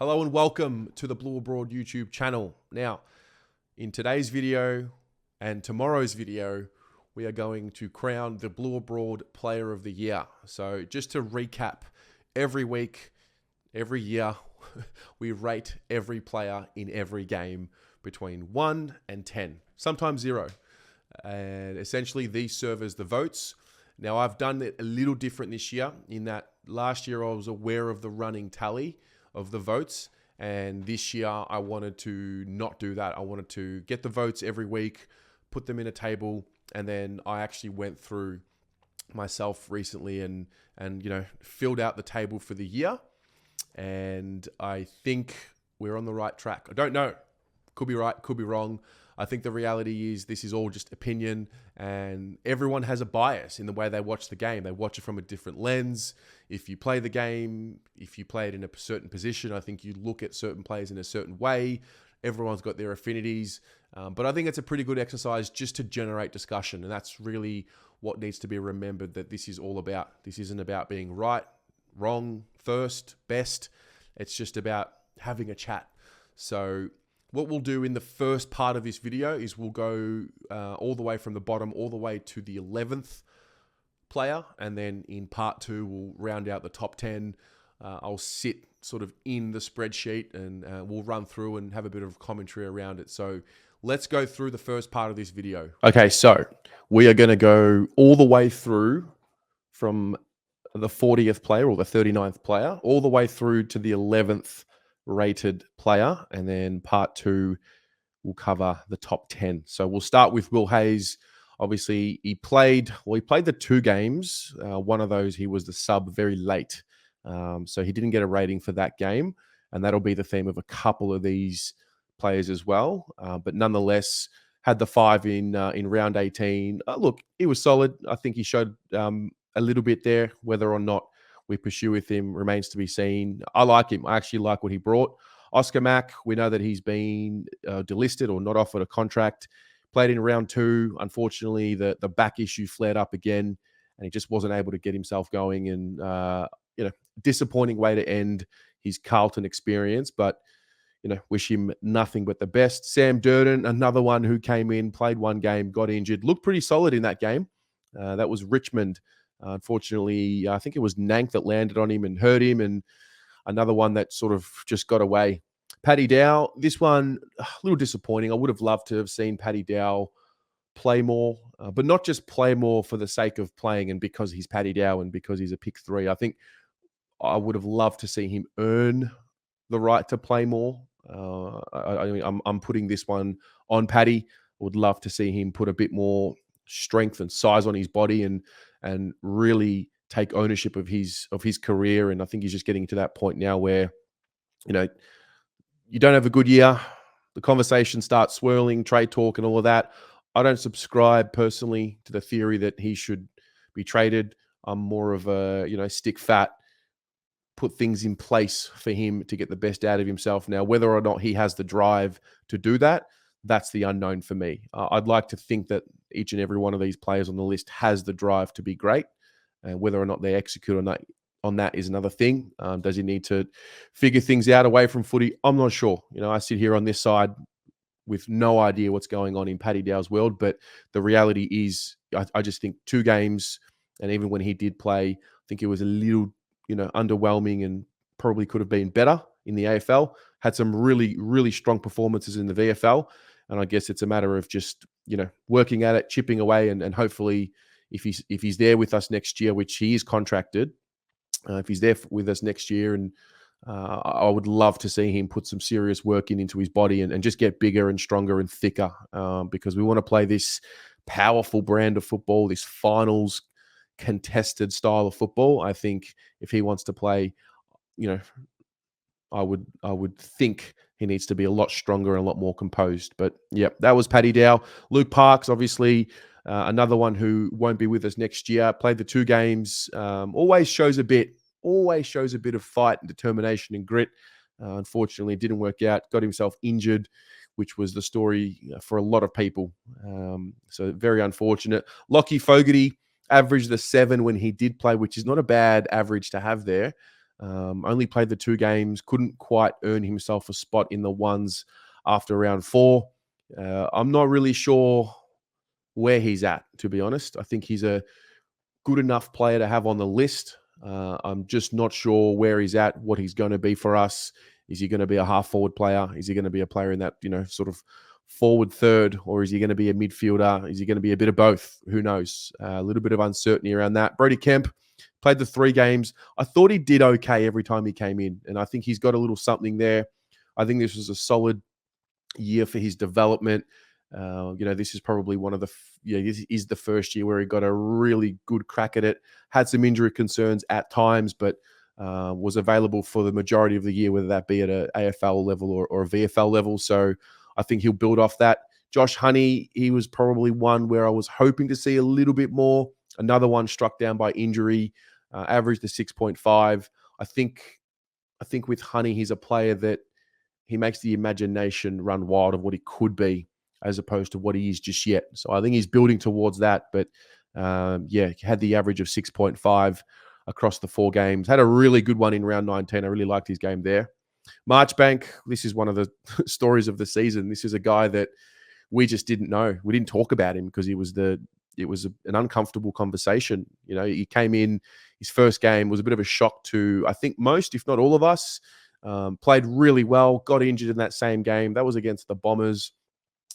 Hello and welcome to the Blue Abroad YouTube channel. Now, in today's video and tomorrow's video, we are going to crown the Blue Abroad Player of the Year. So just to recap, every week, every year, we rate every player in every game between 1 and 10, sometimes 0. And essentially these serve as the votes. Now, I've done it a little different this year in that last year I was aware of the running tally of the votes, and this year I wanted to not do that. I wanted to get the votes every week, put them in a table, and then I actually went through myself recently and filled out the table for the year, and I think we're on the right track. I don't know. Could be right, could be wrong. I think the reality is this is all just opinion, and everyone has a bias in the way they watch the game. They watch it from a different lens. If you play the game, if you play it in a certain position, I think you look at certain players in a certain way. Everyone's got their affinities, but I think it's a pretty good exercise just to generate discussion, and that's really what needs to be remembered, that this is all about. This isn't about being right, wrong, first, best. It's just about having a chat. So what we'll do in the first part of this video is we'll go all the way from the bottom all the way to the 11th player, and then in part 2 we'll round out the top 10. I'll sit sort of in the spreadsheet and we'll run through and have a bit of commentary around it. So let's go through the first part of this video. Okay, so we are going to go all the way through from the 40th player or the 39th player all the way through to the 11th rated player, and then part 2 will cover the top 10. So we'll start with Will Hayes. Obviously, he played the 2 games. One of those, he was the sub very late. So he didn't get a rating for that game, and that'll be the theme of a couple of these players as well. But nonetheless, had the 5 in round 18. Look, he was solid. I think he showed a little bit there. Whether or not we pursue with him remains to be seen. I like him. I actually like what he brought. Oscar Mack, we know that he's been delisted or not offered a contract. Played in round 2. Unfortunately, the back issue flared up again, and he just wasn't able to get himself going. And disappointing way to end his Carlton experience. But wish him nothing but the best. Sam Durden, another one who came in, played 1 game, got injured, looked pretty solid in that game. That was Richmond. Unfortunately, I think it was Nank that landed on him and hurt him, and another one that sort of just got away. Paddy Dow, this one, a little disappointing. I would have loved to have seen Paddy Dow play more, but not just play more for the sake of playing and because he's Paddy Dow and because he's a pick 3. I think I would have loved to see him earn the right to play more. I'm putting this one on Paddy. I would love to see him put a bit more strength and size on his body and really take ownership of his career. And I think he's just getting to that point now where, you don't have a good year, the conversation starts swirling, trade talk and all of that. I don't subscribe personally to the theory that he should be traded. I'm more of a, stick fat, put things in place for him to get the best out of himself. Now, whether or not he has the drive to do that, that's the unknown for me. I'd like to think that each and every one of these players on the list has the drive to be great, and whether or not they execute on that is another thing. Does he need to figure things out away from footy? I'm not sure. I sit here on this side with no idea what's going on in Paddy Dow's world, but the reality is I just think 2 games, and even when he did play, I think it was a little, underwhelming and probably could have been better in the AFL. Had some really, really strong performances in the VFL. And I guess it's a matter of just, working at it, chipping away, and hopefully if he's there with us next year, which he is contracted, if he's there with us next year, and I would love to see him put some serious work into his body and just get bigger and stronger and thicker, because we want to play this powerful brand of football, this finals contested style of football. I think if he wants to play, I would think he needs to be a lot stronger and a lot more composed. But yeah, that was Paddy Dow. Luke Parks, obviously, another one who won't be with us next year. Played the 2 games. Always shows a bit of fight and determination and grit. Unfortunately, it didn't work out. Got himself injured, which was the story for a lot of people. So very unfortunate. Lockie Fogarty averaged the 7 when he did play, which is not a bad average to have there. Only played the 2 games, couldn't quite earn himself a spot in the ones after round 4. I'm not really sure where he's at, to be honest. I think he's a good enough player to have on the list. I'm just not sure where he's at, what he's going to be for us. Is he going to be a half forward player? Is he going to be a player in that, sort of forward third, or is he going to be a midfielder? Is he going to be a bit of both? Who knows? A little bit of uncertainty around that. Brodie Kemp played the 3 games. I thought he did okay every time he came in, and I think he's got a little something there. I think this was a solid year for his development. This is probably one of the this is the first year where he got a really good crack at it. Had some injury concerns at times, but was available for the majority of the year, whether that be at a AFL level or a VFL level. So I think he'll build off that. Josh Honey, he was probably one where I was hoping to see a little bit more. Another one struck down by injury, averaged the 6.5. I think with Honey, he's a player that he makes the imagination run wild of what he could be as opposed to what he is just yet. So I think he's building towards that. But had the average of 6.5 across the 4 games. Had a really good one in round 19. I really liked his game there. Marchbank, this is one of the stories of the season. This is a guy that we just didn't know. We didn't talk about him because it was an uncomfortable conversation. He came in, his first game was a bit of a shock to, I think, most, if not all of us. Played really well, got injured in that same game. That was against the Bombers.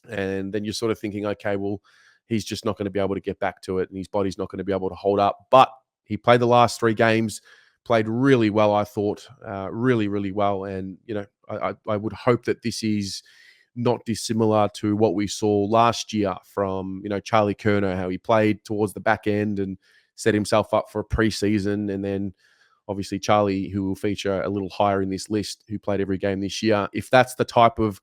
And then you're sort of thinking, okay, well, he's just not going to be able to get back to it and his body's not going to be able to hold up. But he played the last 3 games, played really well, I thought, really, really well. And, I would hope that this is not dissimilar to what we saw last year from, Charlie Curnow, how he played towards the back end and set himself up for a preseason. And then obviously Charlie, who will feature a little higher in this list, who played every game this year. If that's the type of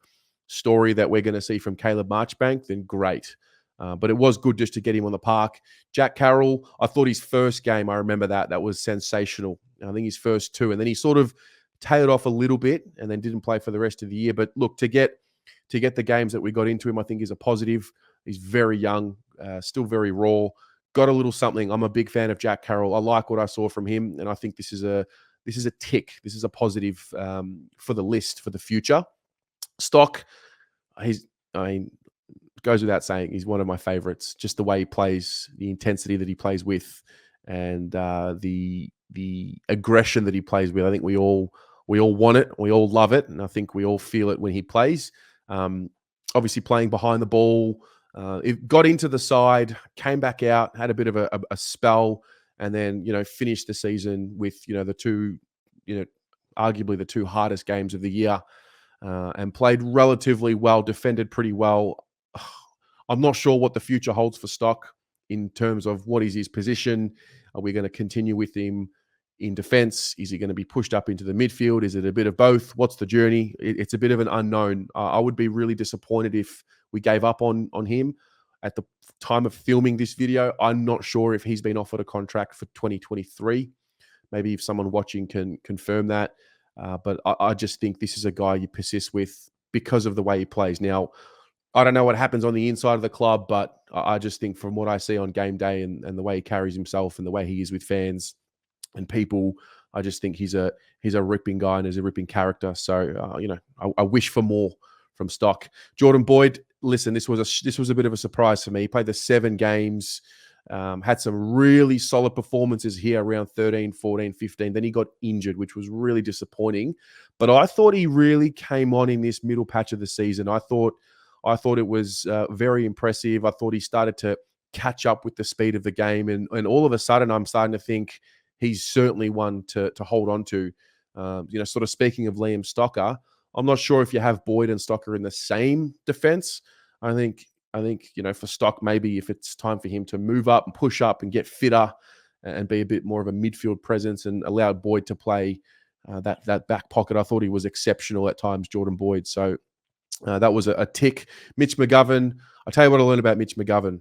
story that we're going to see from Caleb Marchbank, then great. But it was good just to get him on the park. Jack Carroll, I thought his first game, I remember that was sensational. I think his first 2, and then he sort of tailed off a little bit and then didn't play for the rest of the year. But look, to get the games that we got into him, I think is a positive. He's very young, still very raw. Got a little something. I'm a big fan of Jack Carroll. I like what I saw from him, and I think this is a tick. This is a positive for the list for the future. Stock, goes without saying, he's one of my favorites. Just the way he plays, the intensity that he plays with, and the aggression that he plays with. I think we all want it, we all love it, and I think we all feel it when he plays. Obviously, playing behind the ball. It got into the side, came back out, had a bit of a spell, and then finished the season with the 2, arguably the 2 hardest games of the year, and played relatively well, defended pretty well. I'm not sure what the future holds for Stock in terms of what is his position. Are we going to continue with him in defense? Is he going to be pushed up into the midfield? Is it a bit of both? What's the journey? It's a bit of an unknown. I would be really disappointed if we gave up on him at the time of filming this video. I'm not sure if he's been offered a contract for 2023. Maybe if someone watching can confirm that. But I just think this is a guy you persist with because of the way he plays. Now, I don't know what happens on the inside of the club, but I just think from what I see on game day and the way he carries himself and the way he is with fans and people, I just think he's a ripping guy and is a ripping character. So I wish for more from Stock. Jordan Boyd, listen, this was a bit of a surprise for me. He played the 7 games, had some really solid performances here around 13, 14, 15. Then he got injured, which was really disappointing. But I thought he really came on in this middle patch of the season. I thought it was very impressive. I thought he started to catch up with the speed of the game. And all of a sudden, I'm starting to think he's certainly one to hold on to. Sort of speaking of Liam Stocker, I'm not sure if you have Boyd and Stocker in the same defense. I think for Stock, maybe if it's time for him to move up and push up and get fitter and be a bit more of a midfield presence and allow Boyd to play that back pocket. I thought he was exceptional at times, Jordan Boyd. So that was a tick. Mitch McGovern, I'll tell you what I learned about Mitch McGovern.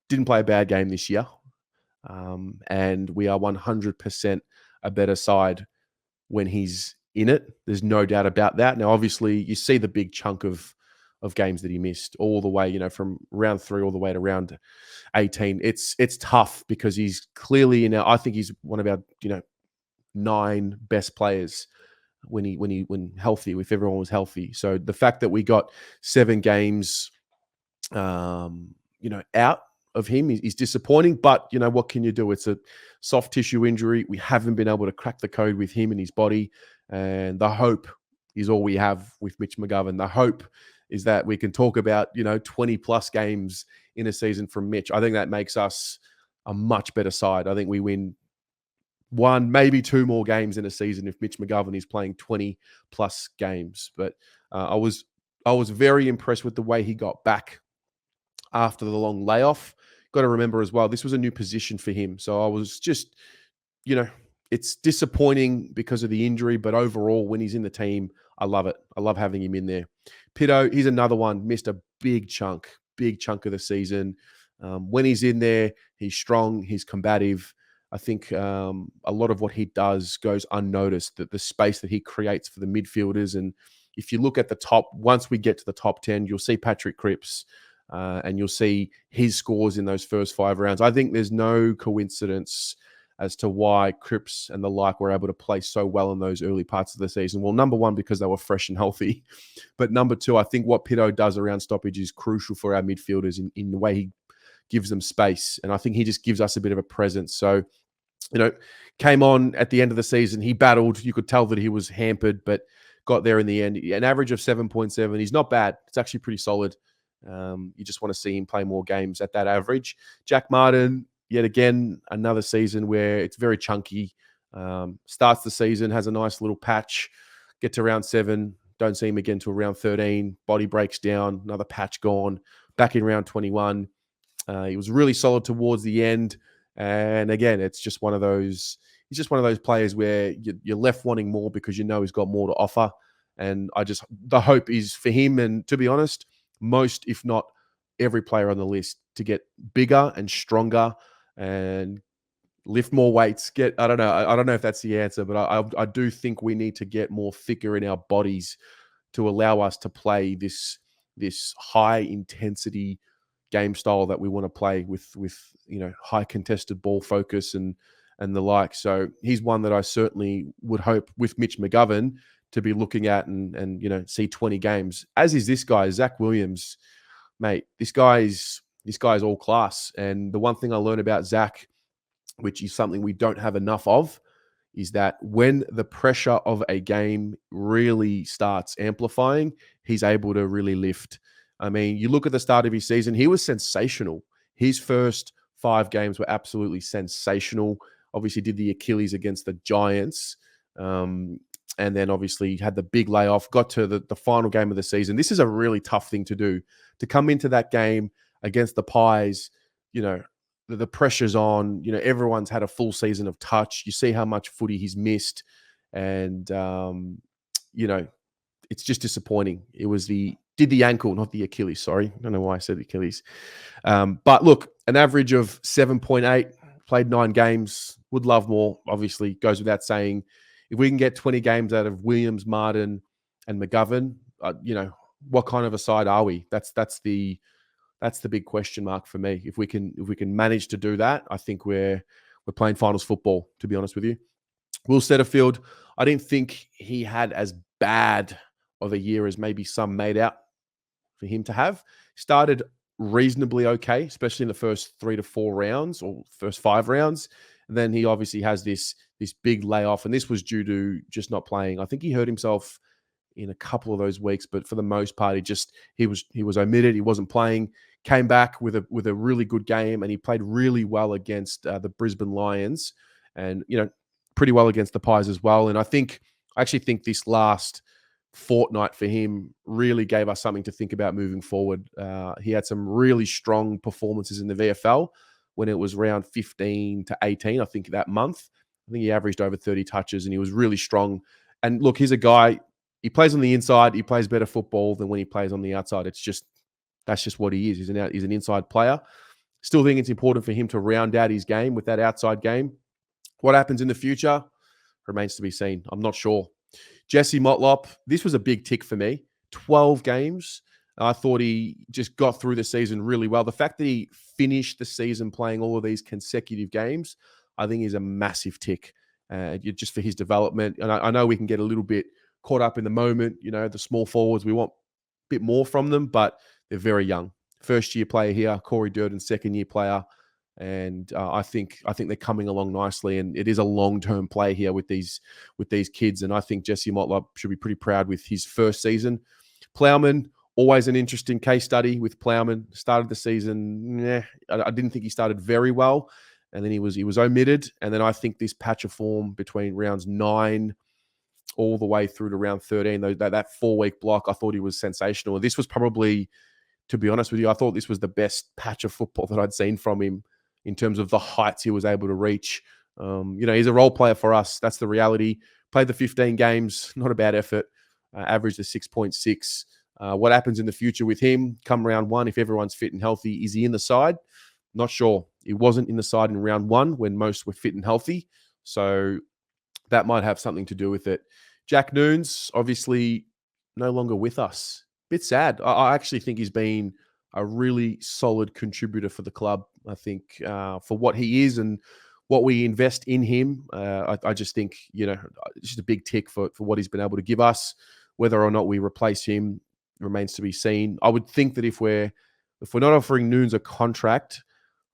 Didn't play a bad game this year. And we are 100% a better side when he's in it. There's no doubt about that. Now, obviously, you see the big chunk of games that he missed all the way, from round 3 all the way to round 18. It's tough because he's clearly I think he's one of our, 9 best players when healthy, if everyone was healthy. So the fact that we got 7 games, out of him is disappointing. But what can you do? It's a soft tissue injury. We haven't been able to crack the code with him and his body, and the hope is all we have with Mitch McGovern. The hope is that we can talk about 20 plus games in a season from Mitch. I think that makes us a much better side. I think we win 1, maybe 2 more games in a season if Mitch McGovern is playing 20 plus games. But I was very impressed with the way he got back after the long layoff. Got to remember as well, this was a new position for him. So I was just, it's disappointing because of the injury, but overall, when he's in the team, I love it. I love having him in there. Pitto, he's another one, missed a big chunk of the season. When he's in there, he's strong, he's combative. I think a lot of what he does goes unnoticed, that the space that he creates for the midfielders. And if you look at the top, once we get to the top 10, you'll see Patrick Cripps and you'll see his scores in those first 5 rounds. I think there's no coincidence as to why Cripps and the like were able to play so well in those early parts of the season. Well, number 1, because they were fresh and healthy. But number 2, I think what Pitto does around stoppage is crucial for our midfielders in the way he gives them space. And I think he just gives us a bit of a presence. So, came on at the end of the season. He battled. You could tell that he was hampered, but got there in the end. An average of 7.7. He's not bad. It's actually pretty solid. You just want to see him play more games at that average. Jack Martin, yet again, another season where it's very chunky. Starts the season, has a nice little patch, get to round 7, don't see him again till round 13. Body breaks down, another patch gone. Back in round 21. He was really solid towards the end. And again, it's just one of those. He's just one of those players where you're left wanting more because he's got more to offer. And the hope is for him, and to be honest, most, if not every player on the list, to get bigger and stronger and lift more weights. I don't know if that's the answer, but I do think we need to get more thicker in our bodies to allow us to play this high intensity game style that we want to play with high contested ball focus and the like. So he's one that I certainly would hope with Mitch McGovern to be looking at and see 20 games. As is this guy, Zach Williams, mate. This guy's all class. And the one thing I learned about Zach, which is something we don't have enough of, is that when the pressure of a game really starts amplifying, he's able to really lift. I mean, you look at the start of his season, he was sensational. His first 5 games were absolutely sensational. Obviously did the Achilles against the Giants. And then obviously had the big layoff, got to the final game of the season. This is a really tough thing to do. To come into that game against the Pies, the pressure's on. Everyone's had a full season of touch. You see how much footy he's missed. And, it's just disappointing. It was did the ankle, not the Achilles. Sorry. I don't know why I said Achilles. But look, an average of 7.8, played 9 games. Would love more. Obviously, goes without saying. If we can get 20 games out of Williams, Martin, and McGovern, what kind of a side are we? That's the big question mark for me. If we can manage to do that, I think we're playing finals football, to be honest with you. Will Setterfield, I didn't think he had as bad of a year as maybe some made out for him to have. Started reasonably okay, especially in the first 3 to 4 rounds or first 5 rounds. And then he obviously has this big layoff, and this was due to just not playing. I think he hurt himself in a couple of those weeks, but for the most part, he was omitted. He wasn't playing. Came back with a really good game, and he played really well against the Brisbane Lions, and pretty well against the Pies as well. And I actually think this last fortnight for him really gave us something to think about moving forward. He had some really strong performances in the VFL when it was round 15 to 18, I think that month. I think he averaged over 30 touches and he was really strong. And look, he's a guy, he plays on the inside, he plays better football than when he plays on the outside. That's just what he is. He's an inside player. Still think it's important for him to round out his game with that outside game. What happens in the future remains to be seen. I'm not sure. Jesse Motlop, this was a big tick for me. 12 games. I thought he just got through the season really well. The fact that he finished the season playing all of these consecutive games, I think is a massive tick. just for his development. And I know we can get a little bit caught up in the moment. The small forwards, we want a bit more from them, but they're very young. First year player here, Corey Durden, second year player. And I think they're coming along nicely, and it is a long-term play here with these kids. And I think Jesse Motlop should be pretty proud with his first season. Plowman, always an interesting case study with Plowman. Started the season, I didn't think he started very well, and then he was omitted. And then I think this patch of form between rounds 9 all the way through to round 13, that 4-week block, I thought he was sensational. This was probably, to be honest with you, I thought this was the best patch of football that I'd seen from him in terms of the heights he was able to reach. He's a role player for us. That's the reality. Played the 15 games, not a bad effort. Averaged a 6.6. What happens in the future with him come round 1, if everyone's fit and healthy, is he in the side? Not sure. He wasn't in the side in round 1 when most were fit and healthy. So that might have something to do with it. Jack Noons, obviously no longer with us. Bit sad. I actually think he's been a really solid contributor for the club. I think for what he is and what we invest in him, I just think, just a big tick for what he's been able to give us. Whether or not we replace him remains to be seen. I would think that if we're not offering Noons a contract,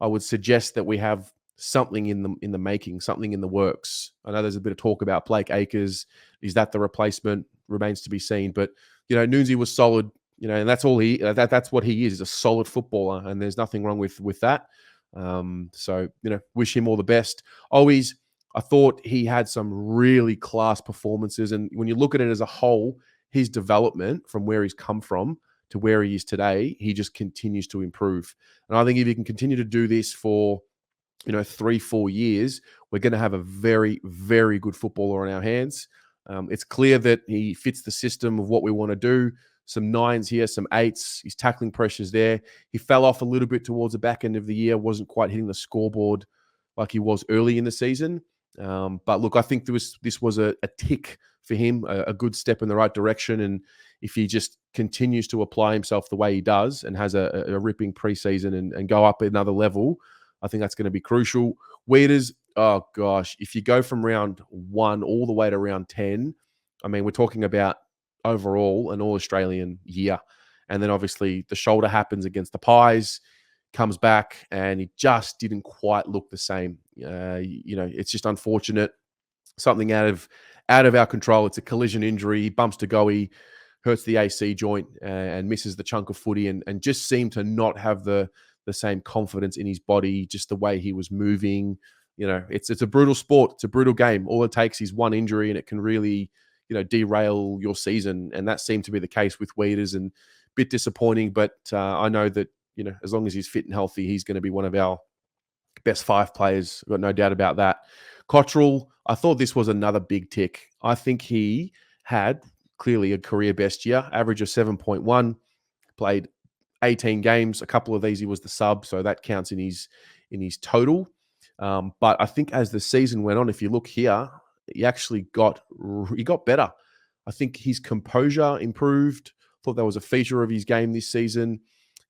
I would suggest that we have something in the making, something in the works. I know there's a bit of talk about Blake Acres. Is that the replacement? Remains to be seen. But Noonsy was solid. And that's all that's what he is a solid footballer, and there's nothing wrong with that. So wish him all the best. Always, I thought he had some really class performances, and when you look at it as a whole, his development from where he's come from to where he is today, he just continues to improve. And I think if he can continue to do this for 3-4 years, we're going to have a very, very good footballer on our hands. It's clear that he fits the system of what we want to do. Some 9s here, some 8s. His tackling pressure's there. He fell off a little bit towards the back end of the year. Wasn't quite hitting the scoreboard like he was early in the season. But look, I think this was a tick for him, a good step in the right direction. And if he just continues to apply himself the way he does and has a ripping preseason and go up another level, I think that's going to be crucial. Weeders, oh gosh, if you go from round 1 all the way to round 10, I mean, we're talking about overall an All-Australian year. And then obviously the shoulder happens against the Pies, comes back, and he just didn't quite look the same. It's just unfortunate. Something out of our control. It's a collision injury. He bumps to Goey, hurts the AC joint, and misses the chunk of footy, and just seemed to not have the same confidence in his body, just the way he was moving. It's a brutal sport. It's a brutal game. All it takes is one injury, and it can really derail your season. And that seemed to be the case with Weeders, and a bit disappointing. But I know that, as long as he's fit and healthy, he's going to be one of our best 5 players. I've got no doubt about that. Cottrell, I thought this was another big tick. I think he had clearly a career best year, average of 7.1, played 18 games. A couple of these he was the sub, so that counts in his total. But I think as the season went on, if you look here, he actually got better. I think his composure improved. Thought that was a feature of his game this season.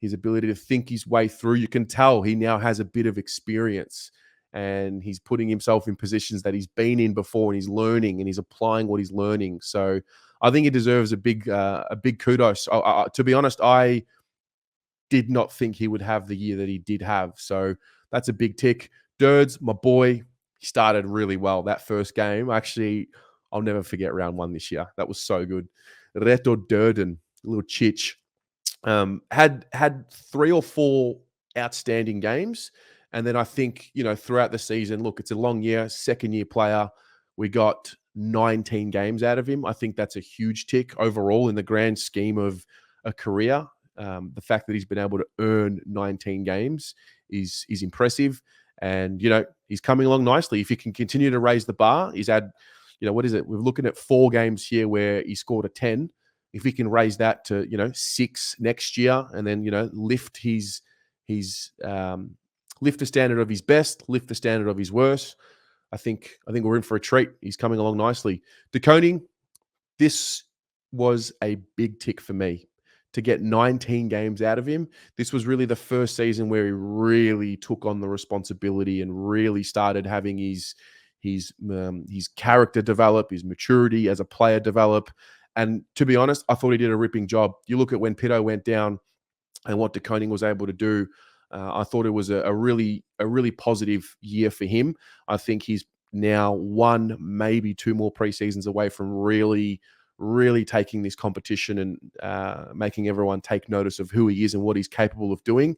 His ability to think his way through. You can tell he now has a bit of experience, and he's putting himself in positions that he's been in before, and he's learning and he's applying what he's learning. So I think he deserves a big kudos. To be honest, I did not think he would have the year that he did have. So that's a big tick. Durds, my boy, he started really well that first game. Actually, I'll never forget round 1 this year. That was so good. Reto Durden, a little chitch. Had 3 or 4 outstanding games. And then I think, throughout the season, look, it's a long year, second-year player. We got 19 games out of him. I think that's a huge tick overall in the grand scheme of a career. The fact that he's been able to earn 19 games is impressive. And, he's coming along nicely. If he can continue to raise the bar, he's had, what is it? We're looking at 4 games here where he scored a 10. If we can raise that to, 6 next year, and then, lift lift the standard of his best, lift the standard of his worst, I think we're in for a treat. He's coming along nicely. De Koning, this was a big tick for me. To get 19 games out of him, this was really the first season where he really took on the responsibility and really started having his his character develop, his maturity as a player develop. And to be honest, I thought he did a ripping job. You look at when Pitto went down and what De Koning was able to do. I thought it was a really positive year for him. I think he's now one, maybe two more preseasons away from really taking this competition and making everyone take notice of who he is and what he's capable of doing.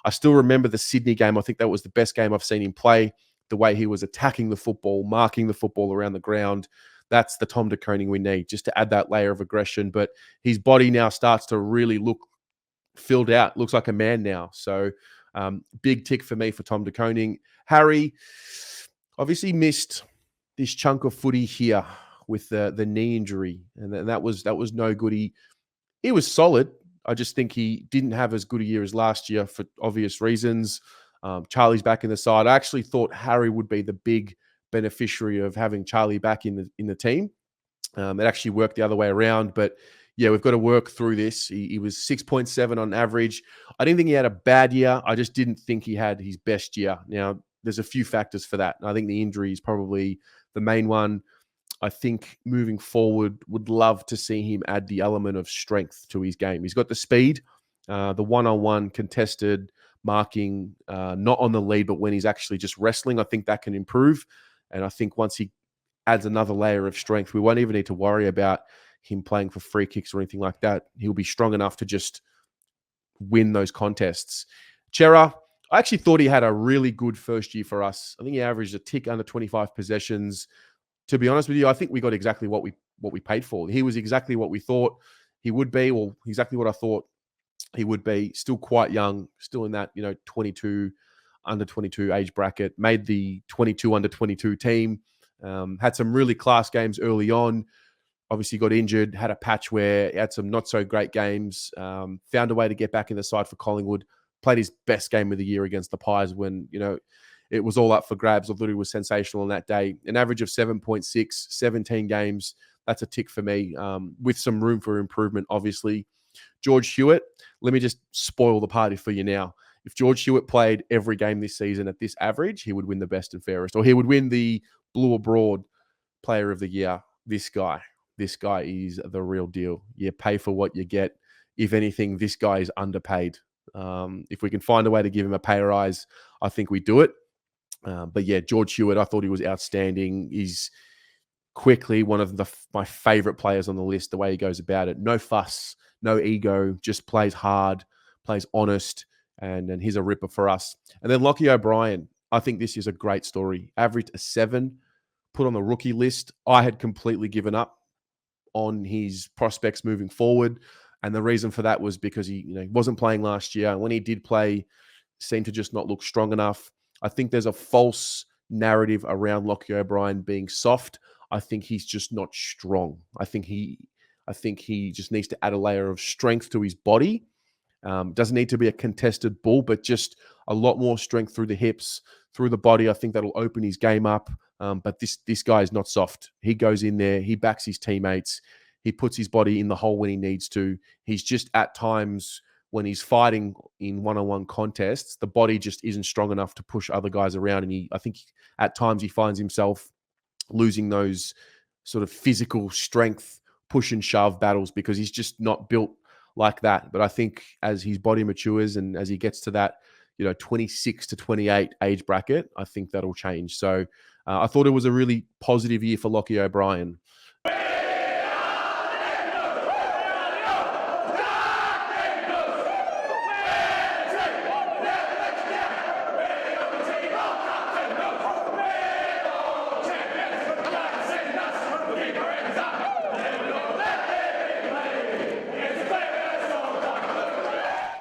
I still remember the Sydney game. I think that was the best game I've seen him play. The way he was attacking the football, marking the football around the ground. That's the Tom De Koning we need, just to add that layer of aggression. But his body now starts to really look filled out, looks like a man now. So big tick for me for Tom De Koning. Harry obviously missed this chunk of footy here with the knee injury, and that was no good. He was solid. I just think he didn't have as good a year as last year for obvious reasons. Charlie's back in the side. I actually thought Harry would be the big beneficiary of having Charlie back in the team. It actually worked the other way around, but yeah, we've got to work through this. He was 6.7 on average. I didn't think he had a bad year. I just didn't think he had his best year. Now, there's a few factors for that. I think the injury is probably the main one. I think moving forward, would love to see him add the element of strength to his game. He's got the speed, the one-on-one contested marking, not on the lead, but when he's actually just wrestling, I think that can improve. And I think once he adds another layer of strength, we won't even need to worry about him playing for free kicks or anything like that. He'll be strong enough to just win those contests. Chera, I actually thought he had a really good first year for us. I think he averaged a tick under 25 possessions. To be honest with you, I think we got exactly what we paid for. He was exactly what we thought he would be, or exactly what I thought he would be. Still quite young, still in that 22 under 22 age bracket. Made the 22 under 22 team. Had some really class games early on. Obviously got injured, had a patch where he had some not so great games. Found a way to get back in the side for Collingwood. Played his best game of the year against the Pies when it was all up for grabs. I thought he was sensational on that day. An average of 7.6, 17 games. That's a tick for me, with some room for improvement, obviously. George Hewitt, let me just spoil the party for you now. If George Hewitt played every game this season at this average, he would win the best and fairest, or he would win the Blue Abroad Player of the Year. This guy is the real deal. You pay for what you get. If anything, this guy is underpaid. If we can find a way to give him a pay rise, I think we do it. But yeah, George Hewitt, I thought he was outstanding. He's quickly one of my favorite players on the list, the way he goes about it. No fuss, no ego, just plays hard, plays honest, and he's a ripper for us. And then Lachie O'Brien, I think this is a great story. Averaged a 7, put on the rookie list. I had completely given up on his prospects moving forward. And the reason for that was because he wasn't playing last year. And when he did play, seemed to just not look strong enough. I think there's a false narrative around Lachie O'Brien being soft. I think he's just not strong. I think he just needs to add a layer of strength to his body. Doesn't need to be a contested bull, but just a lot more strength through the hips, through the body. I think that'll open his game up. But this guy is not soft. He goes in there. He backs his teammates. He puts his body in the hole when he needs to. He's just at times when he's fighting in one-on-one contests, the body just isn't strong enough to push other guys around. And I think at times he finds himself losing those sort of physical strength, push and shove battles because he's just not built like that. But I think as his body matures and as he gets to that, 26 to 28 age bracket, I think that'll change. So I thought it was a really positive year for Lachie O'Brien.